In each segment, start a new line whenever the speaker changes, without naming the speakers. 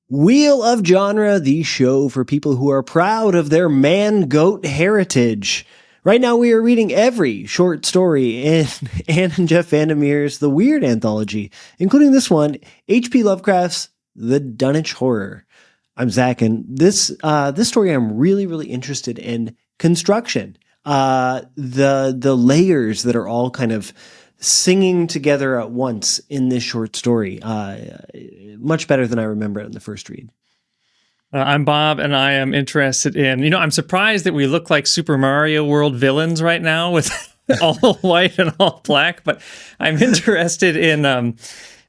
Wheel of Genre, the show for people who are proud of their man-goat heritage. Right now we are reading every short story in Ann and Jeff VanderMeer's The Weird Anthology, including this one, H.P. Lovecraft's The Dunwich Horror. I'm Zach, and this story I'm really interested in construction. The layers that are all kind of singing together at once in this short story. Much better than I remember it in the first read.
I'm Bob, and I am interested in, I'm surprised that we look like Super Mario World villains right now with all white and all black, but I'm interested in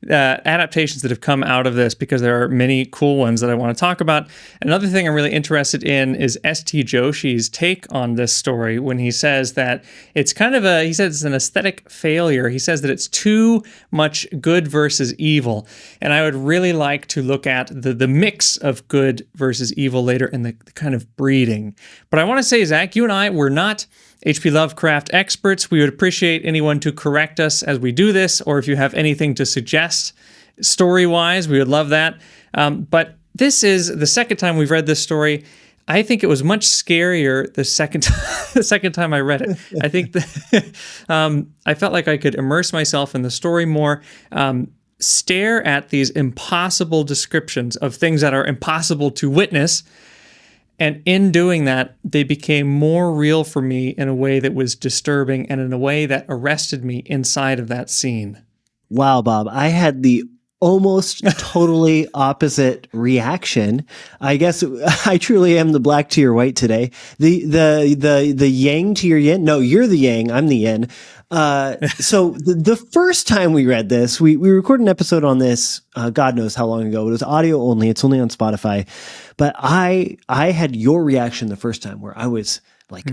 adaptations that have come out of this because there are many cool ones that I want to talk about. Another thing I'm really interested in is S.T. Joshi's take on this story when he says that it's he says it's an aesthetic failure. He says that it's too much good versus evil. And I would really like to look at the mix of good versus evil later in the kind of breeding. But I want to say, Zach, you and I were not H.P. Lovecraft experts. We would appreciate anyone to correct us as we do this, or if you have anything to suggest story-wise, we would love that. But this is the second time we've read this story. I think it was much scarier the second time I read it. I think I felt like I could immerse myself in the story more, stare at these impossible descriptions of things that are impossible to witness. And in doing that, they became more real for me in a way that was disturbing and in a way that arrested me inside of that scene.
Wow, Bob. I had the almost totally opposite reaction. I guess I truly am the black to your white today. The yang to your yin. No, you're the yang. I'm the yin. So the first time we read this, we recorded an episode on this, God knows how long ago. It was audio only. It's only on Spotify. But I had your reaction the first time where I was like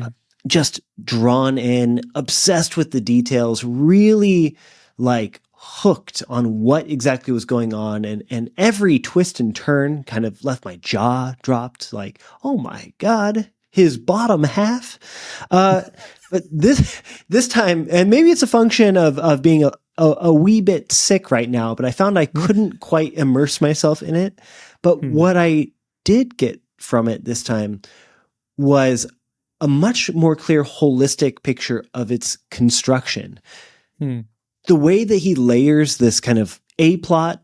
just drawn in, obsessed with the details, really like hooked on what exactly was going on. And every twist and turn kind of left my jaw dropped like, oh my God, his bottom half. But this time, and maybe it's a function of being a wee bit sick right now, but I found I couldn't quite immerse myself in it. But what I did get from it this time was a much more clear, holistic picture of its construction. The way that he layers this kind of A-plot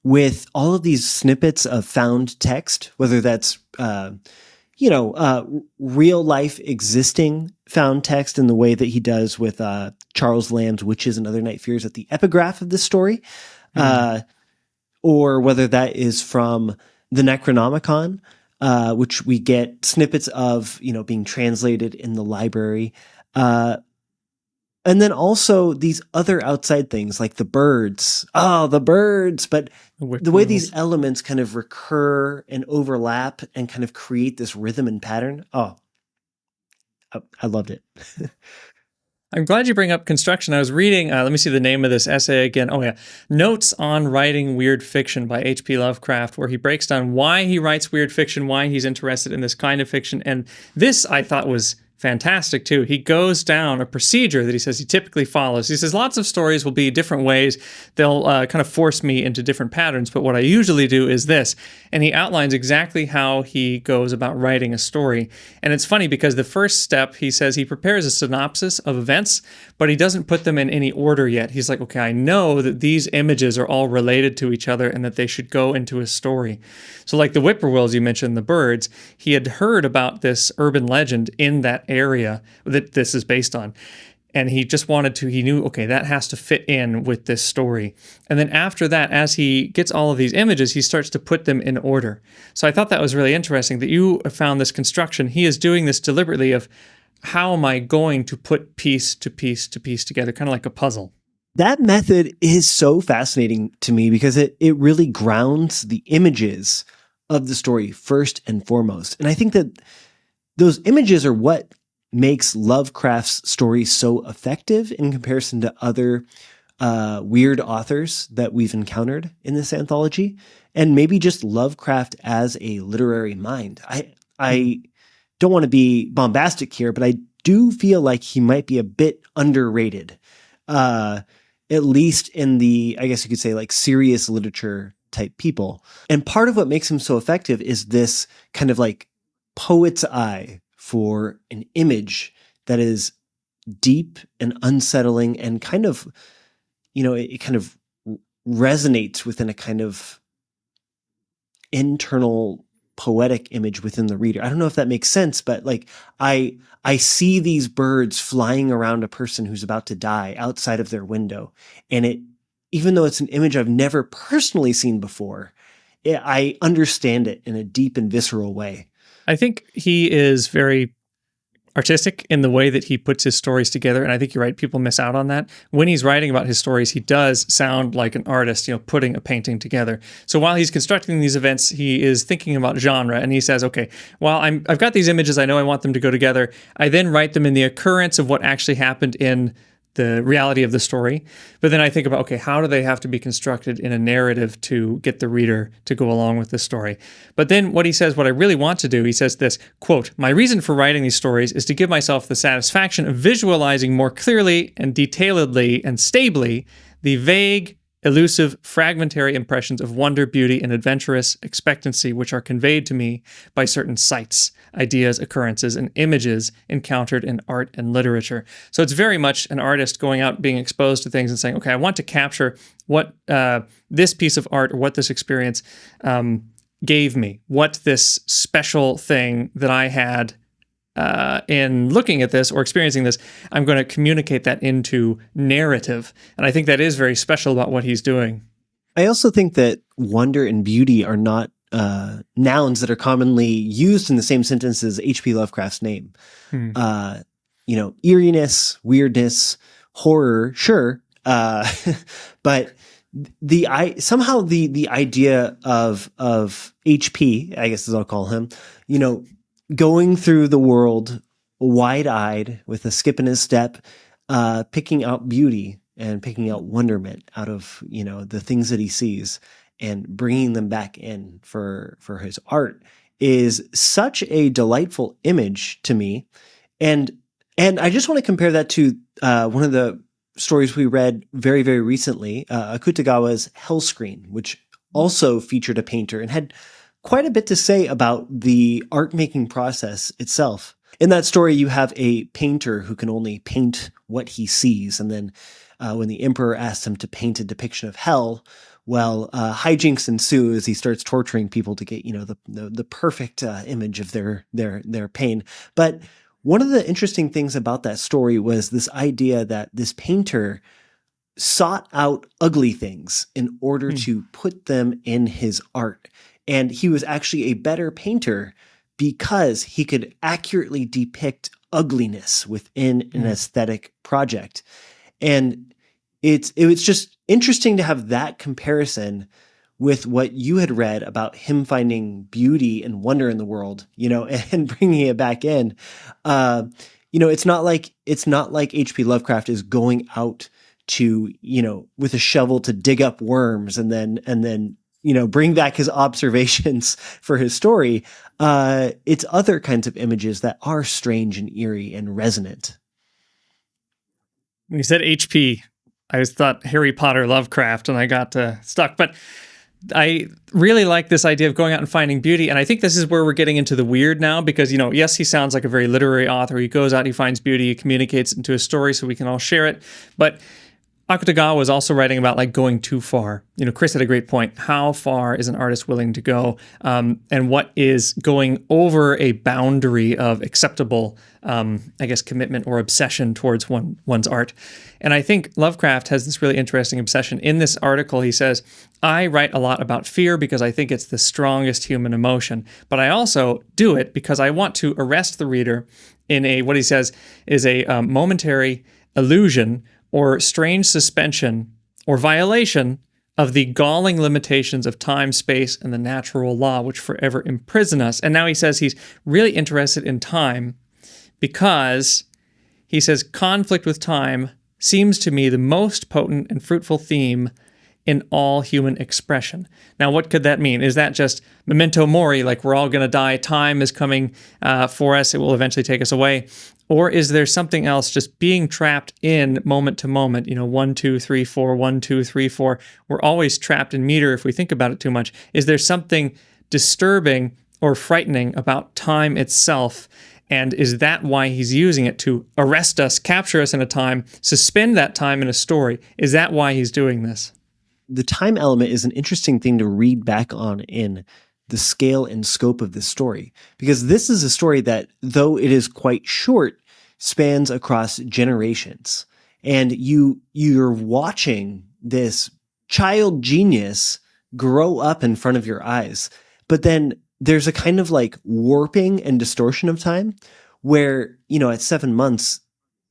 with all of these snippets of found text, whether that's real life existing found text in the way that he does with Charles Lamb's Witches and Other Night Fears at the epigraph of this story, or whether that is from the Necronomicon, which we get snippets of, being translated in the library. And then also these other outside things like the birds. Oh, the birds. But the way these elements kind of recur and overlap and kind of create this rhythm and pattern. Oh, I loved it.
I'm glad you bring up construction. I was reading, let me see the name of this essay again. Oh yeah, Notes on Writing Weird Fiction by H.P. Lovecraft, where he breaks down why he writes weird fiction, why he's interested in this kind of fiction. And this I thought was fantastic too. He goes down a procedure that he says he typically follows. He says lots of stories will be different ways. They'll kind of force me into different patterns, but what I usually do is this. And he outlines exactly how he goes about writing a story. And it's funny because the first step, he says he prepares a synopsis of events, but he doesn't put them in any order yet. He's like, okay, I know that these images are all related to each other and that they should go into a story. So like the whippoorwills you mentioned, the birds, he had heard about this urban legend in that area that this is based on. And he just he knew, okay, that has to fit in with this story. And then after that, as he gets all of these images, he starts to put them in order. So I thought that was really interesting that you found this construction. He is doing this deliberately of how am I going to put piece to piece to piece together, kind of like a puzzle.
That method is so fascinating to me because it really grounds the images of the story first and foremost. And I think that those images are what makes Lovecraft's story so effective in comparison to other weird authors that we've encountered in this anthology, and maybe just Lovecraft as a literary mind. I don't want to be bombastic here, but I do feel like he might be a bit underrated, at least in the, I guess you could say, like serious literature type people. And part of what makes him so effective is this kind of like poet's eye for an image that is deep and unsettling and kind of, it kind of resonates within a kind of internal poetic image within the reader. I don't know if that makes sense, but like I see these birds flying around a person who's about to die outside of their window. And even though it's an image I've never personally seen before, I understand it in a deep and visceral way.
I think he is very artistic in the way that he puts his stories together. And I think you're right. People miss out on that. When he's writing about his stories, he does sound like an artist, putting a painting together. So while he's constructing these events, he is thinking about genre, and he says, okay, well, I've got these images. I know I want them to go together. I then write them in the occurrence of what actually happened in the reality of the story. But then I think about, okay, how do they have to be constructed in a narrative to get the reader to go along with the story? But then what he says, what I really want to do, he says this, quote, "My reason for writing these stories is to give myself the satisfaction of visualizing more clearly and detailedly and stably the vague, elusive, fragmentary impressions of wonder, beauty, and adventurous expectancy which are conveyed to me by certain sights, ideas, occurrences, and images encountered in art and literature." So it's very much an artist going out, being exposed to things and saying, okay, I want to capture what this piece of art or what this experience gave me, what this special thing that I had in looking at this or experiencing this, I'm going to communicate that into narrative. And I think that is very special about what he's doing.
I also think that wonder and beauty are not nouns that are commonly used in the same sentence as H.P. Lovecraft's name. Eeriness, weirdness, horror, sure. But somehow the idea of H.P., I guess as I'll call him, going through the world wide-eyed with a skip in his step, picking out beauty and picking out wonderment out of, the things that he sees and bringing them back in for his art is such a delightful image to me. And I just want to compare that to one of the stories we read very, very recently, Akutagawa's Hellscreen, which also featured a painter and had quite a bit to say about the art-making process itself. In that story, you have a painter who can only paint what he sees. And then when the emperor asks him to paint a depiction of hell, hijinks ensue as he starts torturing people to get, the perfect image of their pain. But one of the interesting things about that story was this idea that this painter sought out ugly things in order to put them in his art. And he was actually a better painter because he could accurately depict ugliness within an aesthetic project. And it was just interesting to have that comparison with what you had read about him finding beauty and wonder in the world, and bringing it back in. It's not like H.P. Lovecraft is going out to, with a shovel to dig up worms and then bring back his observations for his story. It's other kinds of images that are strange and eerie and resonant.
When you said HP, I just thought Harry Potter, Lovecraft, and I got stuck. But I really like this idea of going out and finding beauty. And I think this is where we're getting into the weird now because, yes, he sounds like a very literary author. He goes out, he finds beauty, he communicates it into a story so we can all share it. But Akutagawa was also writing about going too far. Chris had a great point. How far is an artist willing to go? And what is going over a boundary of acceptable, commitment or obsession towards one's art? And I think Lovecraft has this really interesting obsession. In this article, he says, I write a lot about fear because I think it's the strongest human emotion. But I also do it because I want to arrest the reader in what he says is a momentary illusion or strange suspension or violation of the galling limitations of time, space, and the natural law, which forever imprison us. And now he says he's really interested in time because he says conflict with time seems to me the most potent and fruitful theme in all human expression. Now, what could that mean? Is that just memento mori, like we're all going to die, time is coming for us, it will eventually take us away? Or is there something else, just being trapped in moment to moment, 1, 2, 3, 4, 1, 2, 3, 4. We're always trapped in meter if we think about it too much. Is there something disturbing or frightening about time itself? And is that why he's using it to arrest us, capture us in a time, suspend that time in a story? Is that why he's doing this?
The time element is an interesting thing to read back on in the scale and scope of this story, because this is a story that, though it is quite short, spans across generations. And you're watching this child genius grow up in front of your eyes. But then there's a kind of like warping and distortion of time where, at 7 months,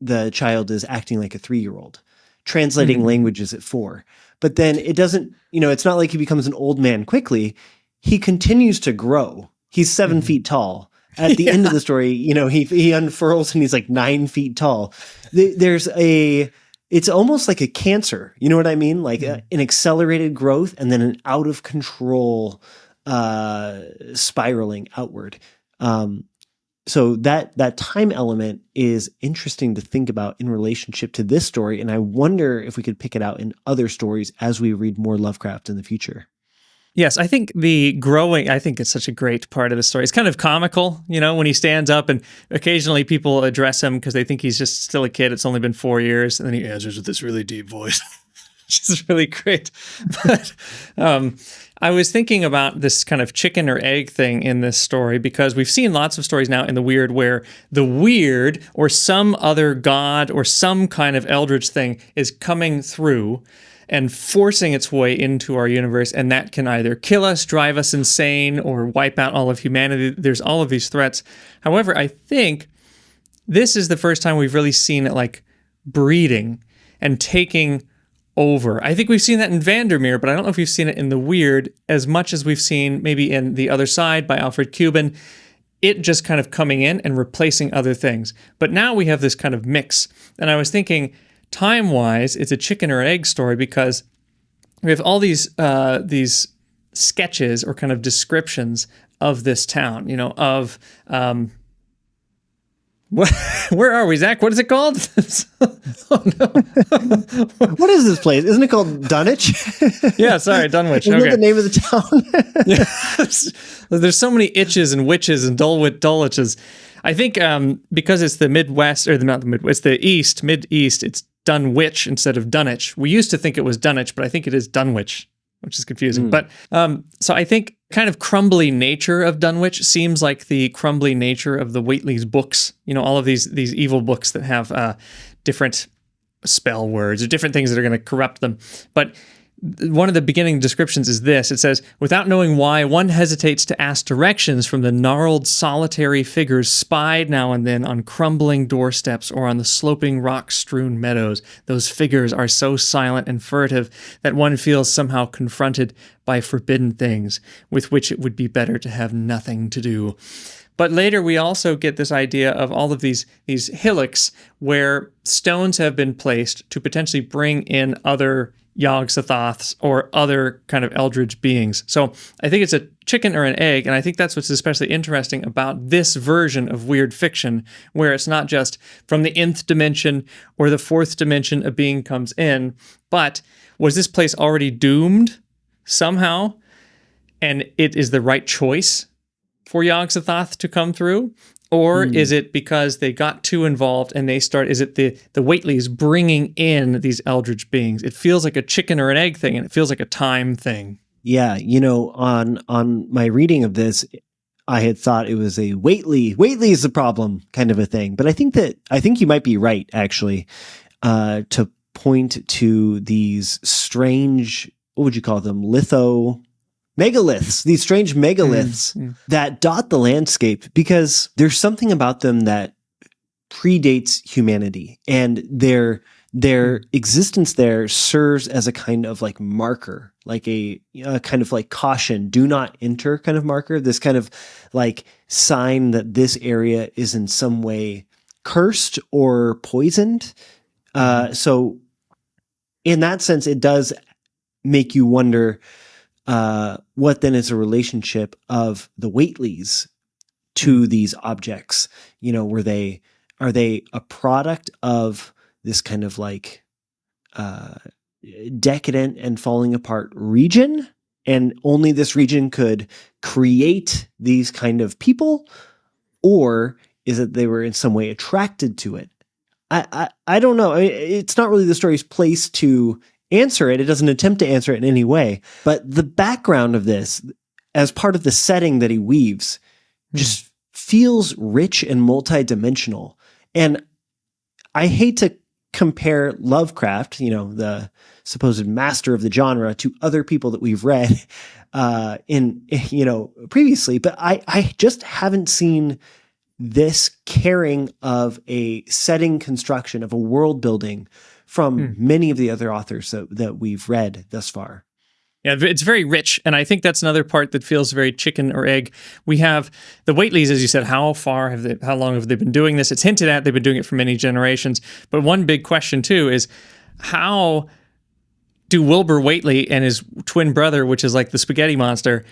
the child is acting like a 3-year-old, translating languages at 4. But then it doesn't, it's not like he becomes an old man quickly. He continues to grow. He's 7 feet tall. At the end of the story, he unfurls and he's like 9 feet tall. It's almost like a cancer. You know what I mean? Like an accelerated growth and then an out of control spiraling outward. So that time element is interesting to think about in relationship to this story. And I wonder if we could pick it out in other stories as we read more Lovecraft in the future.
Yes, I think it's such a great part of the story. It's kind of comical, when he stands up and occasionally people address him because they think he's just still a kid. It's only been 4 years. And then he answers with this really deep voice, which is really great. But I was thinking about this kind of chicken or egg thing in this story, because we've seen lots of stories now in the weird where the weird or some other god or some kind of eldritch thing is coming through and forcing its way into our universe, and that can either kill us, drive us insane, or wipe out all of humanity. There's all of these threats. However, I think this is the first time we've really seen it like breeding and taking over. I think we've seen that in VanderMeer, but I don't know if we've seen it in The Weird as much as we've seen maybe in The Other Side by Alfred Cuban, it just kind of coming in and replacing other things. But now we have this kind of mix. And I was thinking, time-wise, it's a chicken or an egg story, because we have all these sketches or kind of descriptions of this town, where are we, Zach? What is it called? Oh, no.
What is this place? Isn't it called Dunwich?
Yeah, sorry, Dunwich.
Isn't that the name of the town?
Yes. There's so many itches and witches and Dulwiches. I think because it's the Midwest, or not the Midwest, the East, Mid-East, it's Dunwich instead of Dunwich. We used to think it was Dunwich, but I think it is Dunwich, which is confusing. But so I think kind of crumbly nature of Dunwich seems like the crumbly nature of the Whately's books. All of these evil books that have different spell words or different things that are going to corrupt them. But one of the beginning descriptions is this. It says, without knowing why, one hesitates to ask directions from the gnarled, solitary figures spied now and then on crumbling doorsteps or on the sloping rock-strewn meadows. Those figures are so silent and furtive that one feels somehow confronted by forbidden things with which it would be better to have nothing to do. But later we also get this idea of all of these hillocks where stones have been placed to potentially bring in other Yog-Sothoths or other kind of eldritch beings. So I think it's a chicken or an egg, and I think that's what's especially interesting about this version of weird fiction, where it's not just from the nth dimension or the fourth dimension a being comes in, but was this place already doomed somehow, and it is the right choice for Yog-Sothoth to come through? Or is it because they got too involved and is it the Whateleys bringing in these eldritch beings? It feels like a chicken or an egg thing, and it feels like a time thing.
Yeah, on my reading of this, I had thought it was a Whately is the problem kind of a thing. But I think you might be right, actually, to point to these strange, what would you call them? Megaliths, these strange megaliths that dot the landscape, because there's something about them that predates humanity, and their existence there serves as a kind of like marker, like a kind of like caution, do not enter kind of marker, this kind of like sign that this area is in some way cursed or poisoned. So in that sense, it does make you wonder what then is a relationship of the Whateleys to these objects. You know, are they a product of this kind of like decadent and falling apart region, and only this region could create these kind of people? Or is it they were in some way attracted to it? I don't know. It's not really the story's place to answer it. It doesn't attempt to answer it in any way. But the background of this, as part of the setting that he weaves, just feels rich and multidimensional. And I hate to compare Lovecraft, you know, the supposed master of the genre, to other people that we've read previously, but I just haven't seen this caring of a setting construction, of a world building from many of the other authors that we've read thus far.
Yeah, it's very rich, and I think that's another part that feels very chicken or egg. We have the Whateleys, as you said. How long have they been doing this? It's hinted at they've been doing it for many generations. But one big question too is, how do Wilbur Whateley and his twin brother, which is like the spaghetti monster,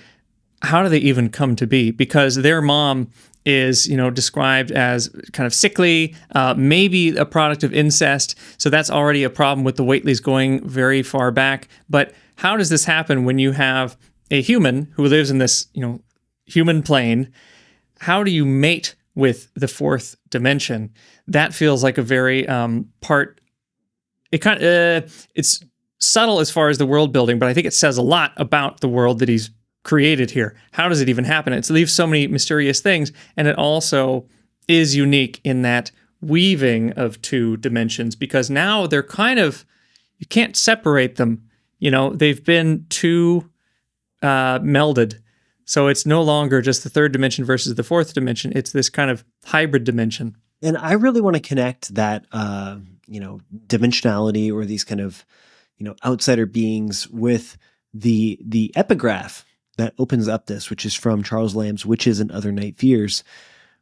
how do they even come to be? Because their mom is, you know, described as kind of sickly, maybe a product of incest. So that's already a problem with the Whateleys going very far back. But how does this happen when you have a human who lives in this, you know, human plane? How do you mate with the fourth dimension? That feels like a very it's subtle as far as the world building, but I think it says a lot about the world that he's created here. How does it even happen? It leaves so many mysterious things, and it also is unique in that weaving of two dimensions, because now they're kind of, you can't separate them. You know, they've been too melded. So it's no longer just the third dimension versus the fourth dimension. It's this kind of hybrid dimension.
And I really want to connect that, dimensionality, or these kind of, outsider beings, with the epigraph that opens up this, which is from Charles Lamb's Witches and Other Night Fears,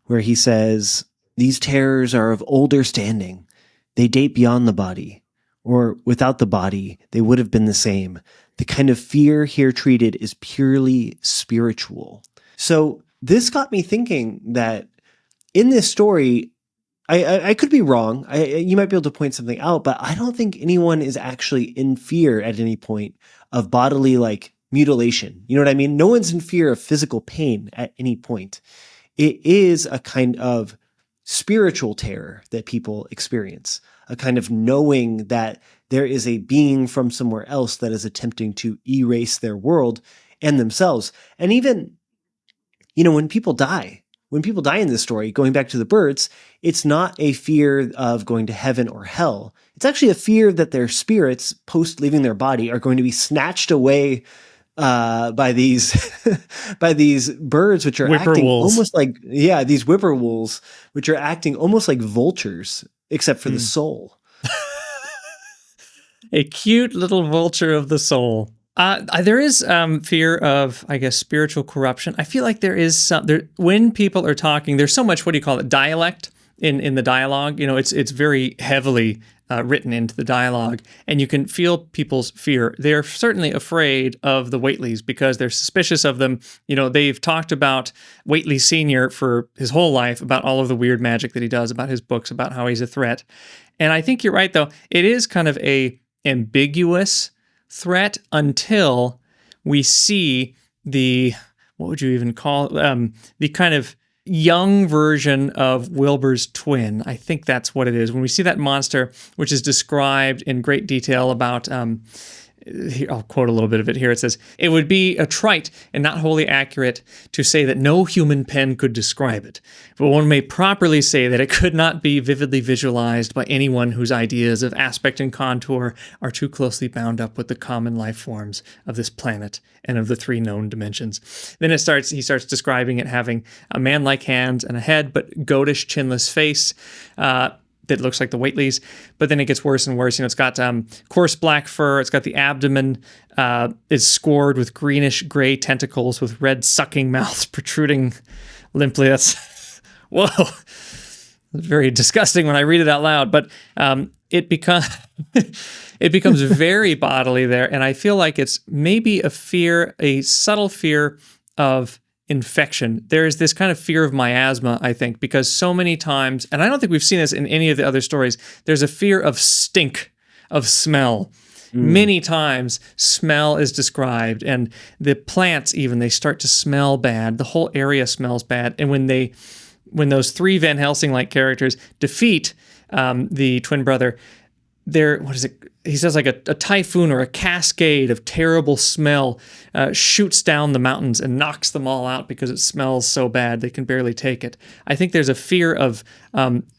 where he says, "These terrors are of older standing. They date beyond the body, or without the body, they would have been the same. The kind of fear here treated is purely spiritual." So this got me thinking that in this story, I could be wrong. You might be able to point something out, but I don't think anyone is actually in fear at any point of bodily, like, mutilation. You know what I mean? No one's in fear of physical pain at any point. It is a kind of spiritual terror that people experience, a kind of knowing that there is a being from somewhere else that is attempting to erase their world and themselves. And even, when people die in this story, going back to the birds, it's not a fear of going to heaven or hell. It's actually a fear that their spirits, post leaving their body, are going to be snatched away by these by these birds, which are acting almost like, these whippoorwills, which are acting almost like vultures, except for the soul.
A cute little vulture of the soul. There is fear of, I guess, spiritual corruption. I feel like there is when people are talking, there's so much, dialect in the dialogue. It's very heavily written into the dialogue, and you can feel people's fear. They're certainly afraid of the Whateleys because they're suspicious of them. They've talked about Whateley Sr. for his whole life, about all of the weird magic that he does, about his books, about how he's a threat. And I think you're right, though. It is kind of a ambiguous threat until we see what would you even call the kind of young version of Wilbur's twin. I think that's what it is. When we see that monster, which is described in great detail about, I'll quote a little bit of it here. It says, "It would be a trite and not wholly accurate to say that no human pen could describe it, but one may properly say that it could not be vividly visualized by anyone whose ideas of aspect and contour are too closely bound up with the common life forms of this planet and of the three known dimensions." Then he starts describing it having a man-like hands and a head, but goatish, chinless face, that looks like the Whateleys. But then it gets worse and worse. It's got coarse black fur. It's got the abdomen is scored with greenish gray tentacles with red sucking mouths protruding limply. That's whoa. It's very disgusting when I read it out loud. But it becomes It becomes very bodily there. And I feel like it's maybe a subtle fear of infection. There is this kind of fear of miasma, I think, because so many times, and I don't think we've seen this in any of the other stories, there's a fear of stink, of smell. Many times smell is described, and the plants even, they start to smell bad. The whole area smells bad. And when those three Van Helsing-like characters defeat the twin brother, he says like a typhoon or a cascade of terrible smell shoots down the mountains and knocks them all out because it smells so bad they can barely take it. I think there's a fear of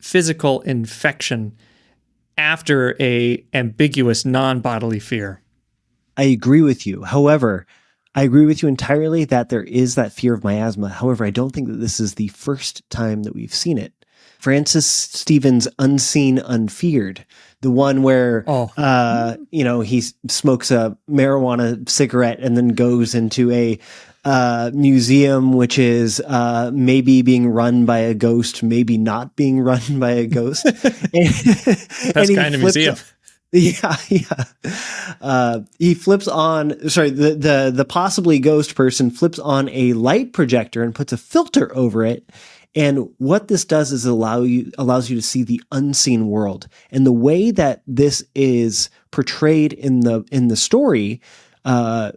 physical infection after a ambiguous non-bodily fear.
I agree with you. However, I agree with you entirely that there is that fear of miasma. However, I don't think that this is the first time that we've seen it. Francis Stevens' Unseen, Unfeared, the one where, he smokes a marijuana cigarette and then goes into a museum, which is maybe being run by a ghost, maybe not being run by a ghost.
That's kind of museum.
Yeah. He flips on, the possibly ghost person flips on a light projector and puts a filter over it. And what this does is allows you to see the unseen world. And the way that this is portrayed in the story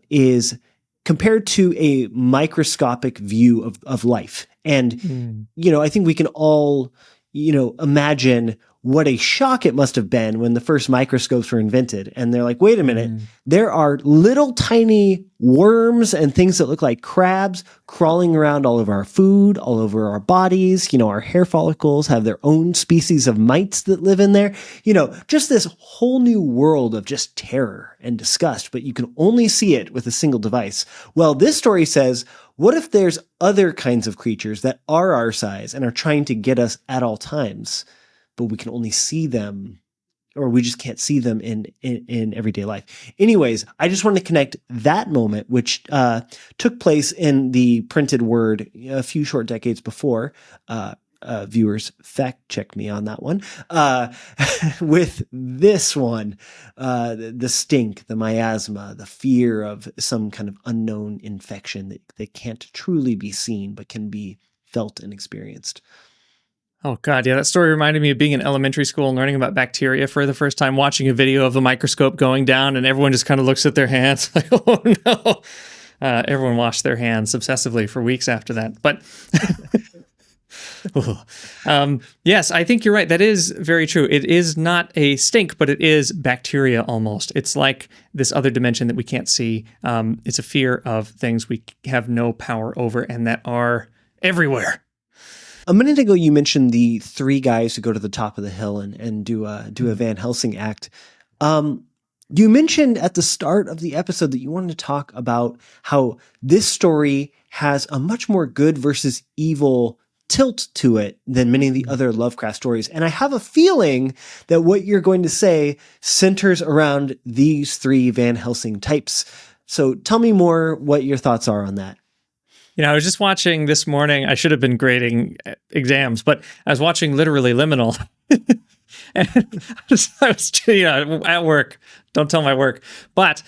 is compared to a microscopic view of life. And, I think we can all, imagine what a shock it must have been when the first microscopes were invented. And they're like, wait a minute, there are little tiny worms and things that look like crabs crawling around all over our food, all over our bodies. Our hair follicles have their own species of mites that live in there. Just this whole new world of just terror and disgust, but you can only see it with a single device. Well, this story says, what if there's other kinds of creatures that are our size and are trying to get us at all times, but we can only see them, or we just can't see them in everyday life. Anyways, I just wanted to connect that moment, which took place in the printed word a few short decades before. Viewers, fact check me on that one. With this one, the stink, the miasma, the fear of some kind of unknown infection that can't truly be seen, but can be felt and experienced.
Oh, God. Yeah, that story reminded me of being in elementary school and learning about bacteria for the first time, watching a video of the microscope going down, and everyone just kind of looks at their hands like, oh, no. Everyone washed their hands obsessively for weeks after that. But yes, I think you're right. That is very true. It is not a stink, but it is bacteria almost. It's like this other dimension that we can't see. It's a fear of things we have no power over and that are everywhere.
A minute ago, you mentioned the three guys who go to the top of the hill and do a Van Helsing act. You mentioned at the start of the episode that you wanted to talk about how this story has a much more good versus evil tilt to it than many of the other Lovecraft stories. And I have a feeling that what you're going to say centers around these three Van Helsing types. So tell me more what your thoughts are on that.
I was just watching this morning. I should have been grading exams, but I was watching Literally Liminal. And I was at work. Don't tell my work. But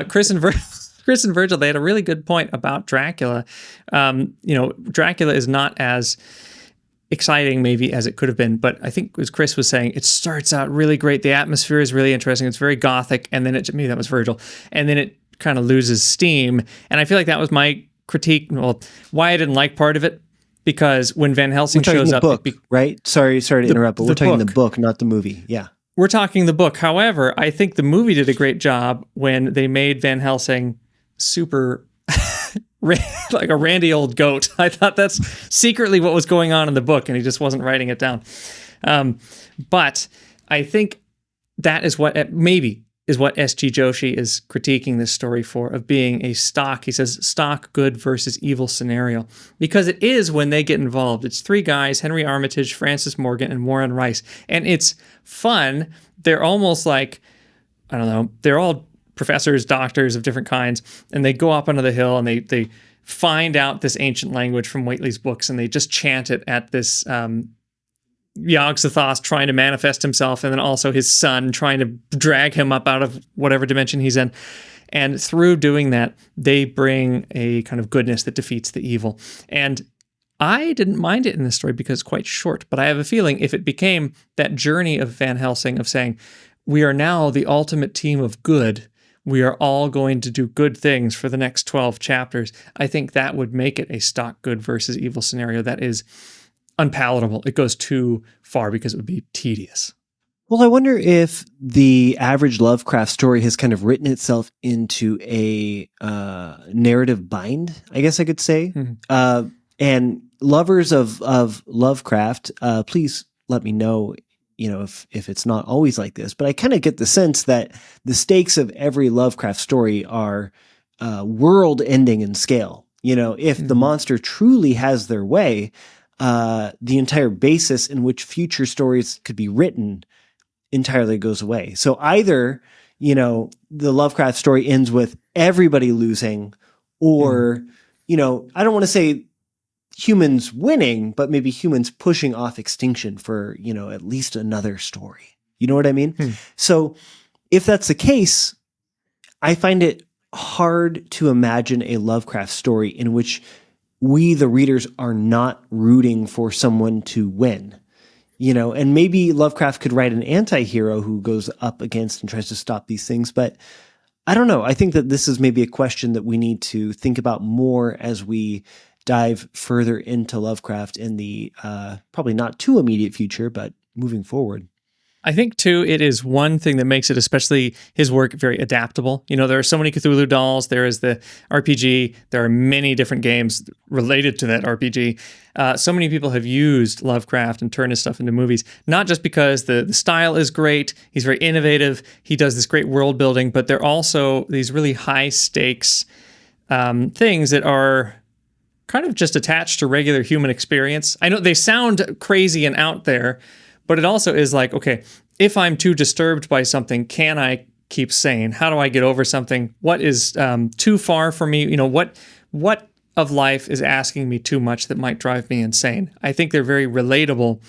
Chris and Virgil, they had a really good point about Dracula. Dracula is not as exciting maybe as it could have been, but I think as Chris was saying, it starts out really great. The atmosphere is really interesting. It's very gothic, and then maybe that was Virgil, and then it kind of loses steam. And I feel like that was my critique, why I didn't like part of it, because when Van Helsing shows up,
book, right? Sorry to interrupt, but we're talking the book, not the movie. Yeah,
we're talking the book. However, I think the movie did a great job when they made Van Helsing super like a randy old goat. I thought that's secretly what was going on in the book, and he just wasn't writing it down. But I think that is what S.G. Joshi is critiquing this story for, of being a stock, he says, stock good versus evil scenario. Because it is when they get involved. It's three guys, Henry Armitage, Francis Morgan, and Warren Rice. And it's fun. They're almost like, I don't know, they're all professors, doctors of different kinds, and they go up onto the hill and they find out this ancient language from Whately's books, and they just chant it at this Yog-Sothoth trying to manifest himself, and then also his son trying to drag him up out of whatever dimension he's in. And through doing that, they bring a kind of goodness that defeats the evil. And I didn't mind it in this story because it's quite short, but I have a feeling if it became that journey of Van Helsing of saying, we are now the ultimate team of good, we are all going to do good things for the next 12 chapters, I think that would make it a stock good versus evil scenario that is unpalatable. It goes too far because it would be tedious.
Well, I wonder if the average Lovecraft story has kind of written itself into a narrative bind, I guess I could say. Mm-hmm. And lovers of Lovecraft, please let me know, if it's not always like this. But I kind of get the sense that the stakes of every Lovecraft story are world-ending in scale. If the monster truly has their way, the entire basis in which future stories could be written entirely goes away. So either, the Lovecraft story ends with everybody losing, or, I don't want to say humans winning, but maybe humans pushing off extinction for, at least another story. You know what I mean? So if that's the case, I find it hard to imagine a Lovecraft story in which we, the readers, are not rooting for someone to win. And maybe Lovecraft could write an anti-hero who goes up against and tries to stop these things. But I don't know. I think that this is maybe a question that we need to think about more as we dive further into Lovecraft in the probably not too immediate future, but moving forward.
I think, too, it is one thing that makes it, especially his work, very adaptable. There are so many Cthulhu dolls. There is the RPG. There are many different games related to that RPG. So many people have used Lovecraft and turned his stuff into movies, not just because the style is great, he's very innovative, he does this great world building, but they're also these really high stakes things that are kind of just attached to regular human experience. I know they sound crazy and out there, but it also is like, okay, if I'm too disturbed by something, can I keep sane? How do I get over something? What is too far for me? What of life is asking me too much that might drive me insane? I think they're very relatable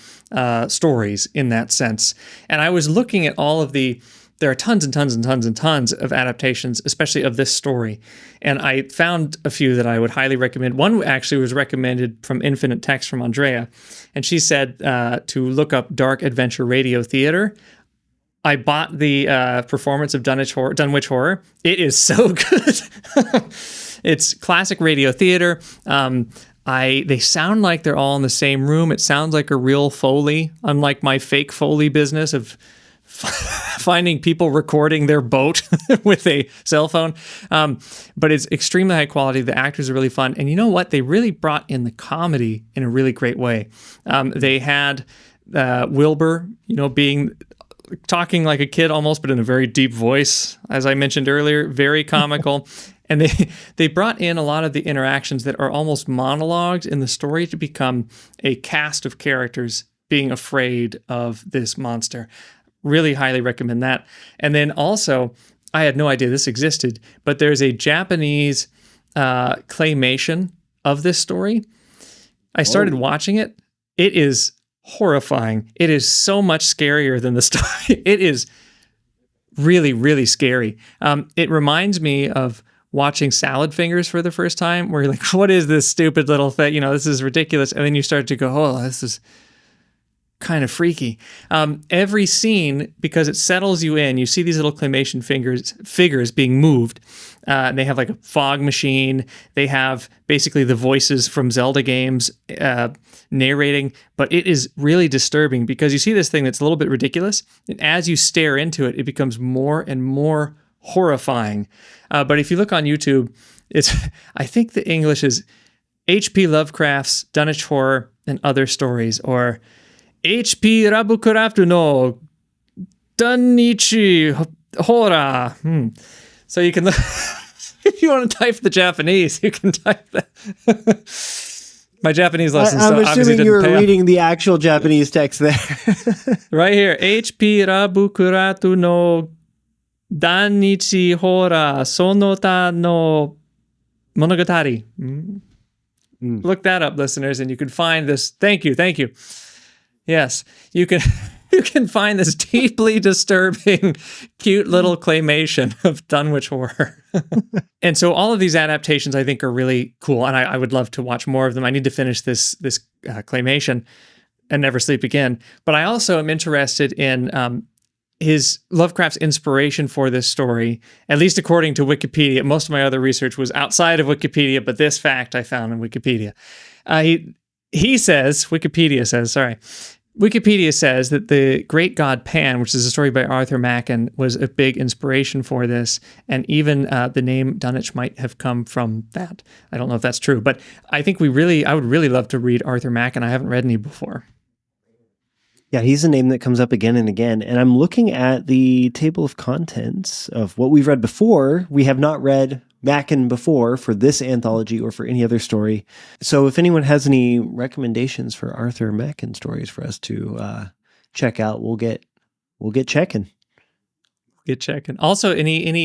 stories in that sense. And I was looking at all of there are tons and tons and tons and tons of adaptations, especially of this story. And I found a few that I would highly recommend. One actually was recommended from Infinite Text from Andrea. And she said to look up Dark Adventure Radio Theater. I bought the performance of Dunwich Horror. It is so good. It's classic radio theater. They sound like they're all in the same room. It sounds like a real Foley, unlike my fake Foley business of finding people recording their boat with a cell phone. But it's extremely high quality. The actors are really fun. And you know what? They really brought in the comedy in a really great way. They had Wilbur, talking like a kid almost, but in a very deep voice, as I mentioned earlier, very comical. And they brought in a lot of the interactions that are almost monologues in the story to become a cast of characters being afraid of this monster. Really highly recommend that. And then also, I had no idea this existed, but there's a Japanese claymation of this story. I started watching it. It is horrifying. It is so much scarier than the story. It is really, really scary. It reminds me of watching Salad Fingers for the first time, where you're like, what is this stupid little thing? This is ridiculous. And then you start to go, oh, this is kind of freaky. Every scene, because it settles you in, you see these little claymation figures being moved. They have like a fog machine. They have basically the voices from Zelda games narrating, but it is really disturbing because you see this thing that's a little bit ridiculous. And as you stare into it, it becomes more and more horrifying. But if you look on YouTube, I think the English is H.P. Lovecraft's Dunwich Horror and Other Stories, or H.P. Lovecraft no Dunwich Horror. So you can, if you want to type the Japanese, you can type that. My Japanese lessons.
I'm assuming you were reading the actual Japanese text there.
Right here, H.P. Lovecraft no Dunwich Horror Sonota no Monogatari. Look that up, listeners, and you can find this. Thank you. Yes, you can you can find this deeply disturbing, cute little claymation of Dunwich Horror. And so all of these adaptations I think are really cool, and I would love to watch more of them. I need to finish this claymation and Never Sleep Again. But I also am interested in his Lovecraft's inspiration for this story, at least according to Wikipedia. Most of my other research was outside of Wikipedia, but this fact I found in Wikipedia. Wikipedia says that the great god Pan, which is a story by Arthur Machen, was a big inspiration for this, and even the name Dunwich might have come from that. I don't know if that's true, but I think I would really love to read Arthur Machen. I haven't read any before.
Yeah, he's a name that comes up again and again. And I'm looking at the table of contents of what we've read before. We have not read Machen before for this anthology or for any other story. So if anyone has any recommendations for Arthur Machen stories for us to check out, we'll get checking.
Get checking. Also,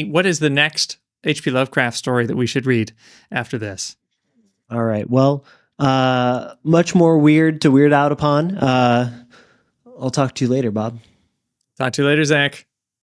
what is the next H.P. Lovecraft story that we should read after this?
All right. Well, much more weird to weird out upon. I'll talk to you later, Bob.
Talk to you later, Zach.